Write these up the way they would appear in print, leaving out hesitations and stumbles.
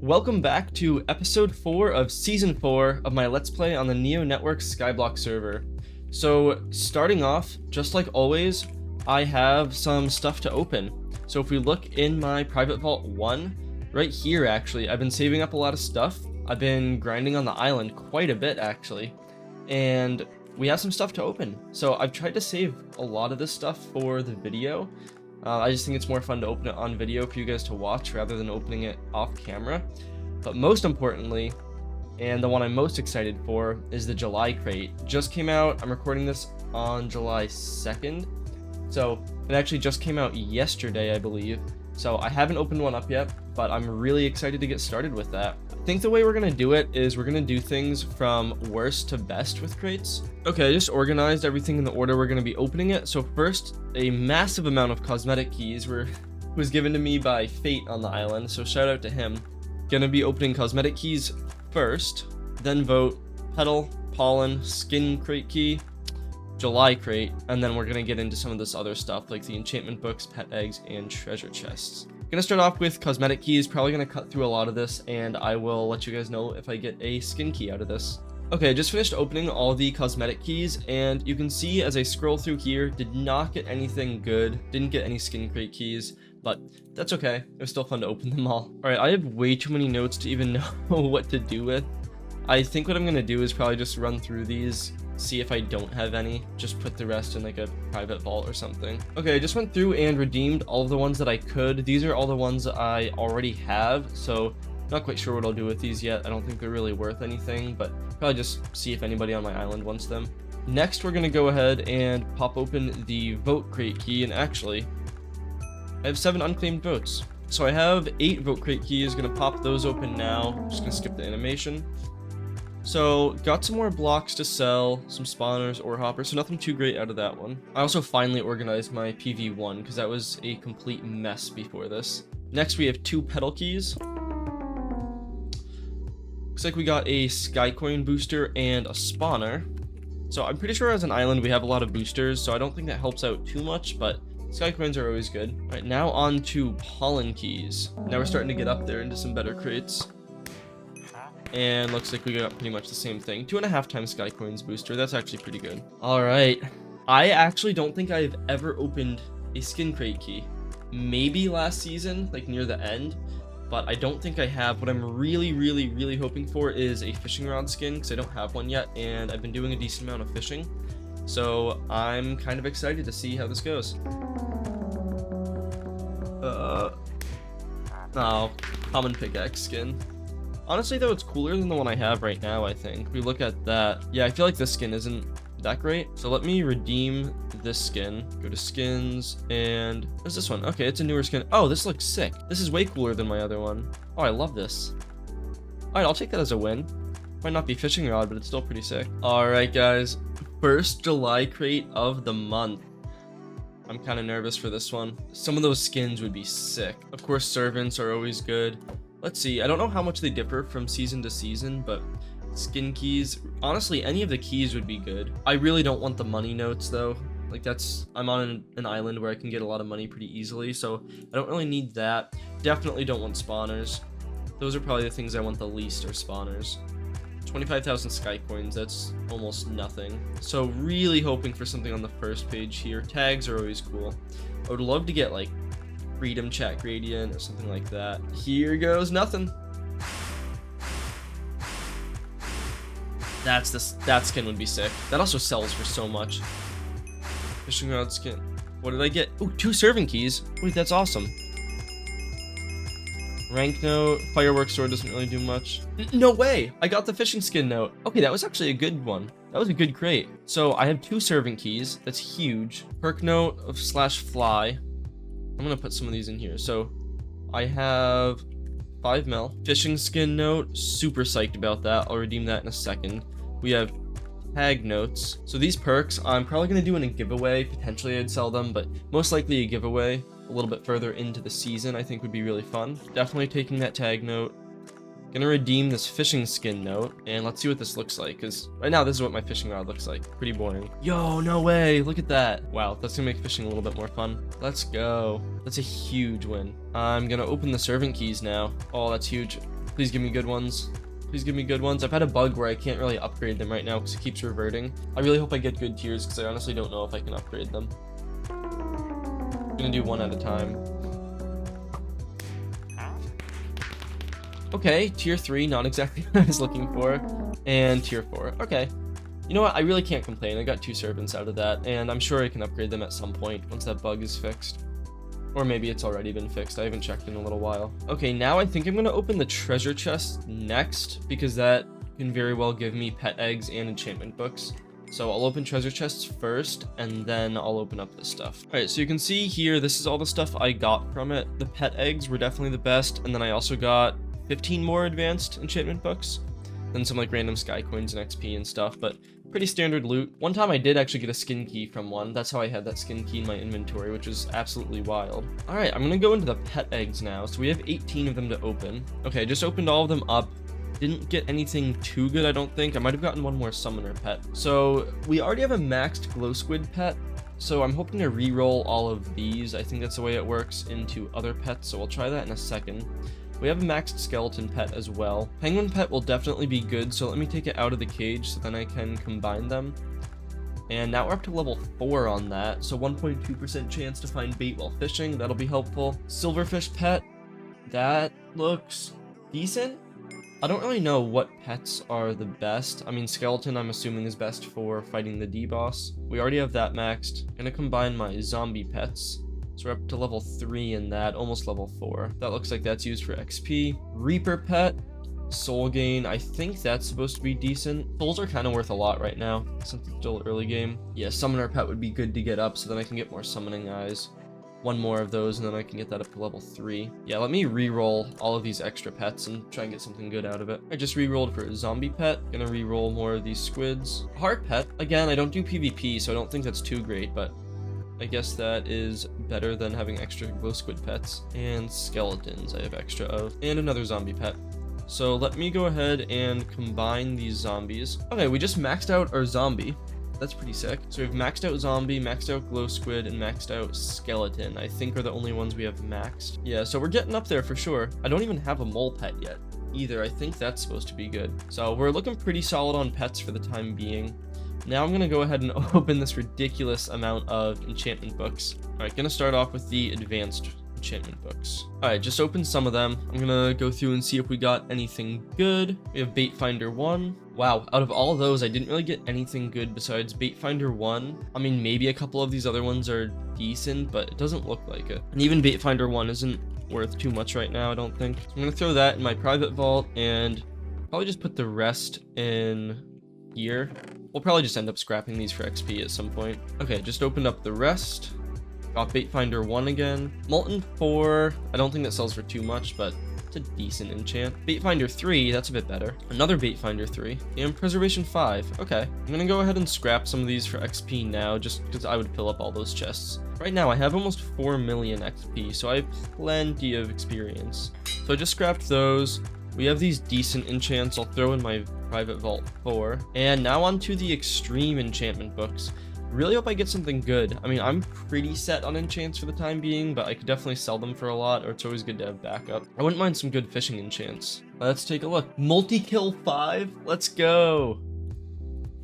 Welcome back to episode 4 of season 4 of my Let's Play on the NeoNetwork Skyblock server. So starting off, just like always, I have some stuff to open. So if we look in my private vault 1, right here actually, I've been saving up a lot of stuff. I've been grinding on the island quite a bit actually, and we have some stuff to open. So I've tried to save a lot of this stuff for the video. I just think it's more fun to open it on video for you guys to watch rather than opening it off camera. But most importantly, and the one I'm most excited for, is the July crate. Just came out. I'm recording this on July 2nd. So it actually just came out yesterday, I believe. So I haven't opened one up yet, but I'm really excited to get started with that. I think the way we're going to do it is we're going to do things from worst to best with crates. Okay, I just organized everything in the order we're going to be opening it. So first, a massive amount of cosmetic keys was given to me by Fate on the island, so shout out to him. Gonna be opening cosmetic keys first, then vote, petal, pollen, skin crate key, July crate, and then we're gonna get into some of this other stuff like the enchantment books, pet eggs, and treasure chests. Gonna start off with cosmetic keys, probably gonna cut through a lot of this, and I will let you guys know if I get a skin key out of this. Okay, I just finished opening all the cosmetic keys, and you can see as I scroll through here, did not get anything good, didn't get any skin crate keys, but that's okay. It was still fun to open them all. Alright, I have way too many notes to even know what to do with. I think what I'm gonna do is probably just run through these, see if I don't have any, just put the rest in like a private vault or something. Okay, I just went through and redeemed all of the ones that I could. These are all the ones that I already have, so not quite sure what I'll do with these yet. I don't think they're really worth anything, but probably just see if anybody on my island wants them. Next, we're gonna go ahead and pop open the vote crate key, and actually, I have 7 unclaimed votes. So I have 8 vote crate keys, gonna pop those open now. Just gonna skip the animation. So, got some more blocks to sell, some spawners, ore hoppers, so nothing too great out of that one. I also finally organized my PV1, because that was a complete mess before this. Next, we have 2 petal keys. Looks like we got a Skycoin booster and a spawner. So I'm pretty sure as an island we have a lot of boosters, so I don't think that helps out too much, but Skycoins are always good. Alright, now on to pollen keys. Now we're starting to get up there into some better crates. And looks like we got pretty much the same thing. 2.5 times Skycoins booster, that's actually pretty good. Alright, I actually don't think I've ever opened a skin crate key. Maybe last season, like near the end, but I don't think I have. What I'm really hoping for is a fishing rod skin, because I don't have one yet, and I've been doing a decent amount of fishing. So I'm kind of excited to see how this goes. Oh, common pickaxe skin. Honestly though, it's cooler than the one I have right now, I think. If we look at that, yeah, I feel like this skin isn't that great. So let me redeem this skin. Go to skins, and what's this one? Okay, it's a newer skin. Oh, this looks sick. This is way cooler than my other one. Oh, I love this. Alright, I'll take that as a win. Might not be fishing rod, but it's still pretty sick. Alright guys, first July crate of the month. I'm kind of nervous for this one. Some of those skins would be sick. Of course, servants are always good. Let's see, I don't know how much they differ from season to season, but skin keys, honestly, any of the keys would be good. I really don't want the money notes though. Like I'm on an island where I can get a lot of money pretty easily, so I don't really need that. Definitely don't want spawners. Those are probably the things I want the least, are spawners. 25,000 sky coins, that's almost nothing. So really hoping for something on the first page here. Tags are always cool. I would love to get like Freedom Chat Gradient or something like that. Here goes nothing. That skin would be sick. That also sells for so much. Fishing rod skin. What did I get? Ooh, 2 serving keys. Wait, that's awesome. Rank note. Fireworks sword doesn't really do much. No way! I got the fishing skin note. Okay, that was actually a good one. That was a good crate. So I have 2 serving keys. That's huge. Perk note of /fly. I'm gonna put some of these in here. So I have 5 mil. Fishing skin note. Super psyched about that. I'll redeem that in a second. We have tag notes. So these perks, I'm probably going to do in a giveaway. Potentially I'd sell them, but most likely a giveaway a little bit further into the season I think would be really fun. Definitely taking that tag note. Gonna redeem this fishing skin note, and let's see what this looks like, because right now this is what my fishing rod looks like. Pretty boring. Yo, no way, look at that. Wow, that's gonna make fishing a little bit more fun. Let's go. That's a huge win. I'm gonna open the servant keys now. Oh, that's huge. Please give me good ones. Please give me good ones. I've had a bug where I can't really upgrade them right now because it keeps reverting. I really hope I get good tiers because I honestly don't know if I can upgrade them. I'm gonna do one at a time. Okay, tier 3, not exactly what I was looking for. And tier 4, okay. You know what, I really can't complain. I got 2 servants out of that, and I'm sure I can upgrade them at some point once that bug is fixed. Or maybe it's already been fixed. I haven't checked in a little while. Okay, now I think I'm going to open the treasure chest next, because that can very well give me pet eggs and enchantment books. So I'll open treasure chests first, and then I'll open up this stuff. Alright, so you can see here, this is all the stuff I got from it. The pet eggs were definitely the best, and then I also got 15 more advanced enchantment books. Then some like random sky coins and XP and stuff, but pretty standard loot. One time I did actually get a skin key from one. That's how I had that skin key in my inventory, which was absolutely wild. All right, I'm gonna go into the pet eggs now. So we have 18 of them to open. Okay, just opened all of them up. Didn't get anything too good, I don't think. I might have gotten one more summoner pet. So we already have a maxed glow squid pet. So I'm hoping to re-roll all of these. I think that's the way it works into other pets. So we'll try that in a second. We have a maxed skeleton pet as well. Penguin pet will definitely be good, so let me take it out of the cage so then I can combine them. And now we're up to level 4 on that, so 1.2% chance to find bait while fishing. That'll be helpful. Silverfish pet, that looks decent. I don't really know what pets are the best. I mean, skeleton I'm assuming is best for fighting the D-boss. We already have that maxed. Gonna combine my zombie pets. So we're up to level 3 in that, almost level 4. That looks like that's used for XP. Reaper pet, soul gain, I think that's supposed to be decent. Souls are kind of worth a lot right now, since it's still early game. Yeah, summoner pet would be good to get up, so then I can get more summoning eyes. One more of those, and then I can get that up to level 3. Yeah, let me re-roll all of these extra pets and try and get something good out of it. I just re-rolled for a zombie pet. Gonna re-roll more of these squids. Heart pet, again, I don't do PvP, so I don't think that's too great, but I guess that is better than having extra glow squid pets. And skeletons I have extra of. And another zombie pet. So let me go ahead and combine these zombies. Okay, we just maxed out our zombie. That's pretty sick. So we've maxed out zombie, maxed out glow squid, and maxed out skeleton. I think are the only ones we have maxed. Yeah, so we're getting up there for sure. I don't even have a mole pet yet either. I think that's supposed to be good. So we're looking pretty solid on pets for the time being. Now I'm going to go ahead and open this ridiculous amount of enchantment books. Alright, going to start off with the advanced enchantment books. Alright, just open some of them. I'm going to go through and see if we got anything good. We have Bait Finder 1. Wow, out of all of those, I didn't really get anything good besides Bait Finder 1. I mean, maybe a couple of these other ones are decent, but it doesn't look like it. And even Bait Finder 1 isn't worth too much right now, I don't think. So I'm going to throw that in my private vault and probably just put the rest in here. We'll probably just end up scrapping these for XP at some point. Okay, just opened up the rest. Got Bait Finder 1 again. Molten 4, I don't think that sells for too much, but it's a decent enchant. Bait Finder 3, that's a bit better. Another Bait Finder 3. And Preservation 5, okay. I'm gonna go ahead and scrap some of these for XP now, just because I would fill up all those chests. Right now, I have almost 4 million XP, so I have plenty of experience. So I just scrapped those. We have these decent enchants I'll throw in my private vault 4. And now on to the extreme enchantment books. Really hope I get something good. I mean, I'm pretty set on enchants for the time being, but I could definitely sell them for a lot, or it's always good to have backup. I wouldn't mind some good fishing enchants. Let's take a look. Multi-kill 5? Let's go!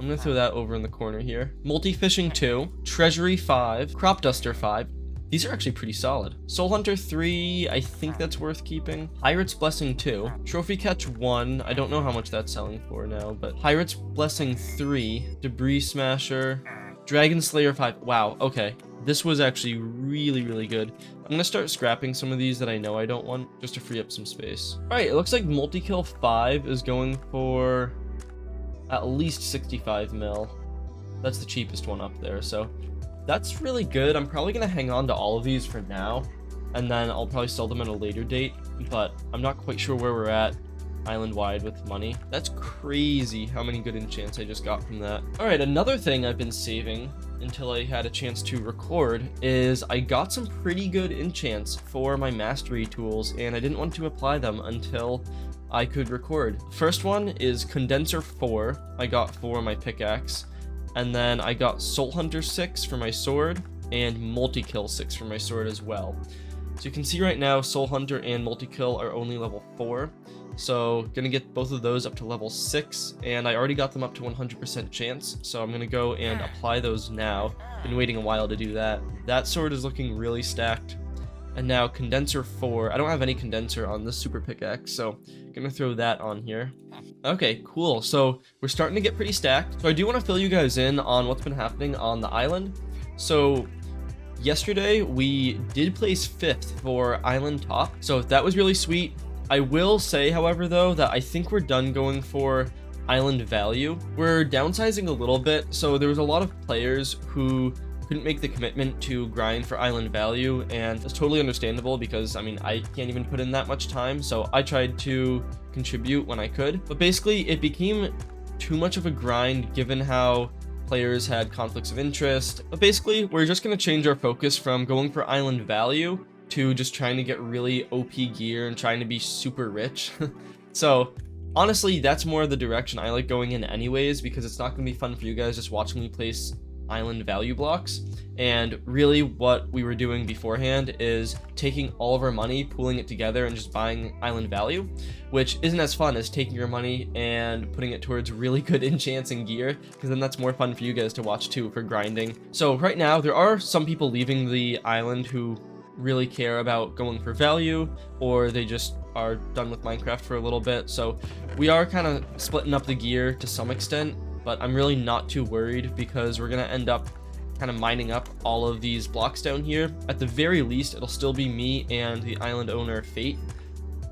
I'm gonna throw that over in the corner here. Multi-fishing 2. Treasury 5. Crop Duster 5. These are actually pretty solid. Soul Hunter 3, I think that's worth keeping. Pirate's Blessing 2. Trophy Catch 1, I don't know how much that's selling for now, but Pirate's Blessing 3. Debris Smasher. Dragon Slayer 5. Wow, okay. This was actually really, really good. I'm gonna start scrapping some of these that I know I don't want, just to free up some space. Alright, it looks like Multi-Kill 5 is going for at least 65 mil. That's the cheapest one up there, so that's really good. I'm probably gonna hang on to all of these for now, and then I'll probably sell them at a later date, but I'm not quite sure where we're at island-wide with money. That's crazy how many good enchants I just got from that. Alright, another thing I've been saving until I had a chance to record is I got some pretty good enchants for my mastery tools, and I didn't want to apply them until I could record. First one is Condenser 4, I got for my pickaxe, and then I got Soul Hunter 6 for my sword, and Multi-Kill 6 for my sword as well. So you can see right now, Soul Hunter and Multi-Kill are only level 4. So gonna get both of those up to level 6, and I already got them up to 100% chance, so I'm gonna go and apply those now. Been waiting a while to do that. That sword is looking really stacked. And now condenser 4. I don't have any condenser on this super pickaxe, so gonna throw that on here. Okay, cool. So we're starting to get pretty stacked. So I do want to fill you guys in on what's been happening on the island. So yesterday we did place 5th for island top, so that was really sweet. I will say, however, though, that I think we're done going for island value. We're downsizing a little bit, so there was a lot of players who couldn't make the commitment to grind for island value, and it's totally understandable because, I mean, I can't even put in that much time, so I tried to contribute when I could. But basically, it became too much of a grind given how players had conflicts of interest. But basically, we're just going to change our focus from going for island value to just trying to get really OP gear and trying to be super rich. So honestly, that's more the direction I like going in anyways, because it's not going to be fun for you guys just watching me place island value blocks. And really what we were doing beforehand is taking all of our money, pooling it together, and just buying island value, which isn't as fun as taking your money and putting it towards really good enchants and gear, because then that's more fun for you guys to watch too for grinding. So right now there are some people leaving the island who really care about going for value, or they just are done with Minecraft for a little bit. So we are kind of splitting up the gear to some extent, but I'm really not too worried because we're gonna end up kind of mining up all of these blocks down here. At the very least, it'll still be me and the island owner, Fate.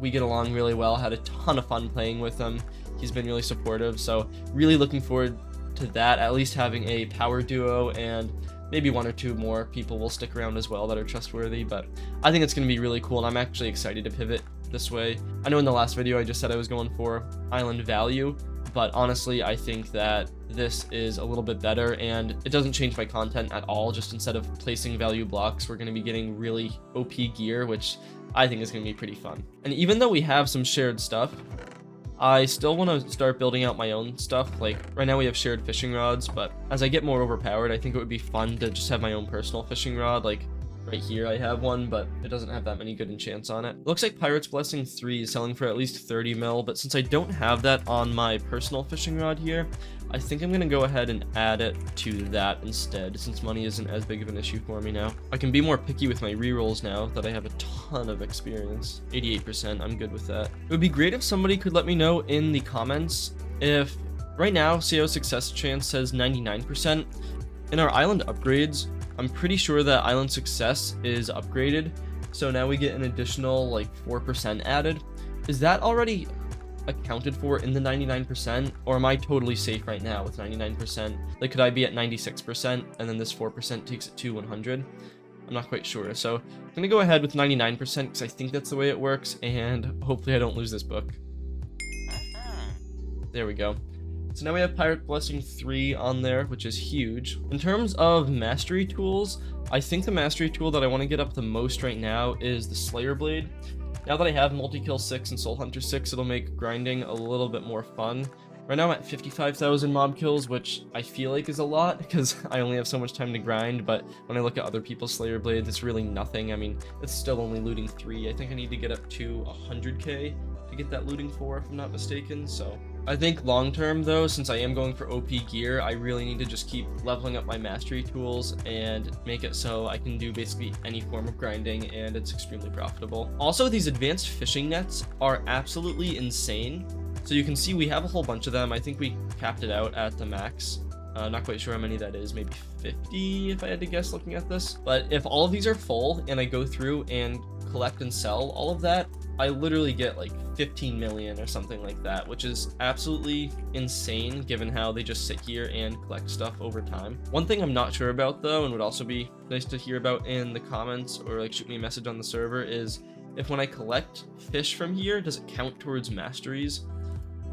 We get along really well, had a ton of fun playing with him. He's been really supportive, so really looking forward to that, at least having a power duo, and maybe 1 or 2 more people will stick around as well that are trustworthy. But I think it's going to be really cool, and I'm actually excited to pivot this way. I know in the last video I just said I was going for island value, but honestly I think that this is a little bit better, and it doesn't change my content at all. Just instead of placing value blocks, we're going to be getting really OP gear, which I think is going to be pretty fun. And even though we have some shared stuff, I still want to start building out my own stuff. Like right now we have shared fishing rods, but as I get more overpowered, I think it would be fun to just have my own personal fishing rod. Like right here I have one, but it doesn't have that many good enchants on it. Looks like Pirate's Blessing 3 is selling for at least 30 mil, but since I don't have that on my personal fishing rod here, I think I'm going to go ahead and add it to that instead, since money isn't as big of an issue for me now. I can be more picky with my rerolls now that I have a ton of experience. 88%, I'm good with that. It would be great if somebody could let me know in the comments if right now CO success chance says 99%. In our island upgrades, I'm pretty sure that island success is upgraded, so now we get an additional like 4% added. Is that already accounted for in the 99%, or am I totally safe right now with 99%? Like, could I be at 96% and then this 4% takes it to 100? I'm not quite sure, so I'm gonna go ahead with 99% because I think that's the way it works, and hopefully I don't lose this book. There we go. So now we have Pirate Blessing 3 on there, which is huge. In terms of mastery tools, I think the mastery tool that I want to get up the most right now is the Slayer Blade. Now that I have Multi-Kill 6 and Soul Hunter 6, it'll make grinding a little bit more fun. Right now I'm at 55,000 mob kills, which I feel like is a lot because I only have so much time to grind, but when I look at other people's Slayer Blades, it's really nothing. I mean, it's still only looting 3. I think I need to get up to 100k to get that looting 4 if I'm not mistaken, so I think long term though, since I am going for OP gear, I really need to just keep leveling up my mastery tools and make it so I can do basically any form of grinding, and it's extremely profitable. Also, these advanced fishing nets are absolutely insane. So you can see we have a whole bunch of them. I think we capped it out at the max. Not quite sure how many that is, maybe 50 if I had to guess looking at this. But if all of these are full and I go through and collect and sell all of that, I literally get like 15 million or something like that, which is absolutely insane given how they just sit here and collect stuff over time. One thing I'm not sure about though, and would also be nice to hear about in the comments or like shoot me a message on the server, is if when I collect fish from here, does it count towards masteries?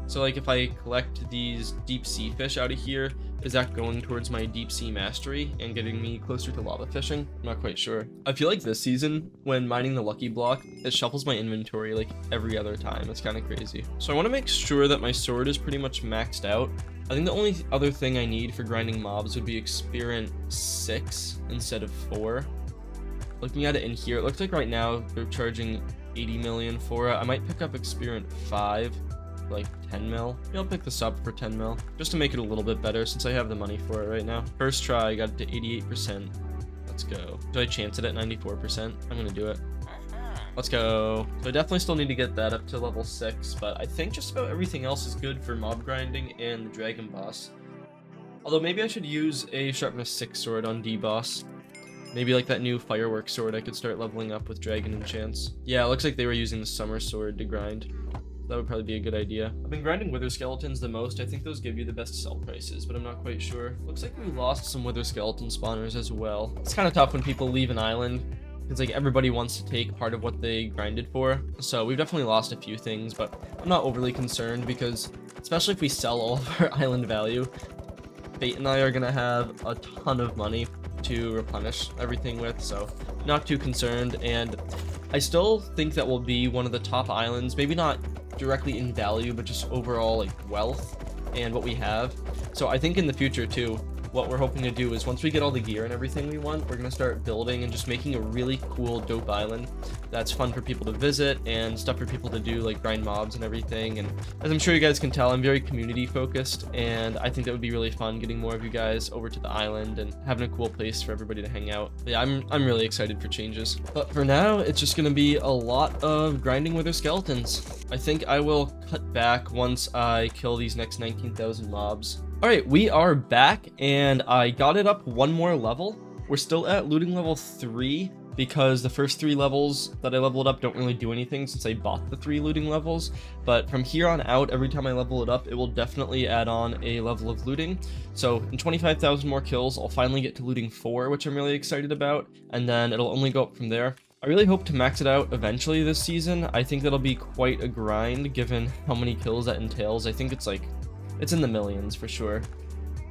So like if I collect these deep sea fish out of here, is that going towards my deep sea mastery and getting me closer to lava fishing? I'm not quite sure. I feel like this season, when mining the lucky block, it shuffles my inventory like every other time. It's kind of crazy. So I want to make sure that my sword is pretty much maxed out. I think the only other thing I need for grinding mobs would be experience 6 instead of 4. Looking at it in here, it looks like right now they're charging 80 million for it. I might pick up Experiment 5, like 10 mil. Maybe I'll pick this up for 10 mil, just to make it a little bit better since I have the money for it right now. First try, I got it to 88%. Let's go. Do I chance it at 94%? I'm gonna do it. Let's go. So I definitely still need to get that up to level 6, but I think just about everything else is good for mob grinding and the dragon boss. Although maybe I should use a sharpness 6 sword on D-boss. Maybe like that new fireworks sword I could start leveling up with dragon enchants. Yeah, it looks like they were using the summer sword to grind. That would probably be a good idea. I've been grinding wither skeletons the most. I think those give you the best sell prices, but I'm not quite sure. Looks like we lost some wither skeleton spawners as well. It's kind of tough when people leave an island. It's like everybody wants to take part of what they grinded for. So we've definitely lost a few things, but I'm not overly concerned because, especially if we sell all of our island value, Fate and I are gonna have a ton of money to replenish everything with, so not too concerned. And I still think that we'll be one of the top islands, maybe not directly in value, but just overall like wealth and what we have. So I think in the future too, what we're hoping to do is once we get all the gear and everything we want, we're going to start building and just making a really cool, dope island that's fun for people to visit and stuff for people to do, like grind mobs and everything. And as I'm sure you guys can tell, I'm very community focused, and I think that would be really fun getting more of you guys over to the island and having a cool place for everybody to hang out. But yeah, I'm really excited for changes. But for now, it's just going to be a lot of grinding wither skeletons. I think I will cut back once I kill these next 19,000 mobs. Alright, we are back, and I got it up one more level. We're still at looting level 3, because the first 3 levels that I leveled up don't really do anything since I bought the 3 looting levels. But from here on out, every time I level it up, it will definitely add on a level of looting. So in 25,000 more kills, I'll finally get to looting 4, which I'm really excited about, and then it'll only go up from there. I really hope to max it out eventually this season. I think that'll be quite a grind given how many kills that entails. I think it's in the millions for sure.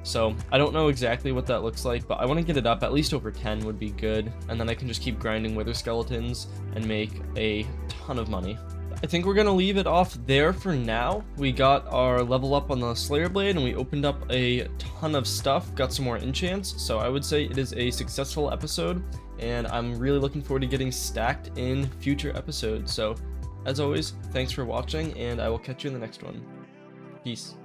So I don't know exactly what that looks like, but I want to get it up at least over 10 would be good, and then I can just keep grinding wither skeletons and make a ton of money. I think we're gonna leave it off there for now. We got our level up on the Slayer Blade, and we opened up a ton of stuff, got some more enchants, so I would say it is a successful episode, and I'm really looking forward to getting stacked in future episodes. So as always, thanks for watching, and I will catch you in the next one. Peace.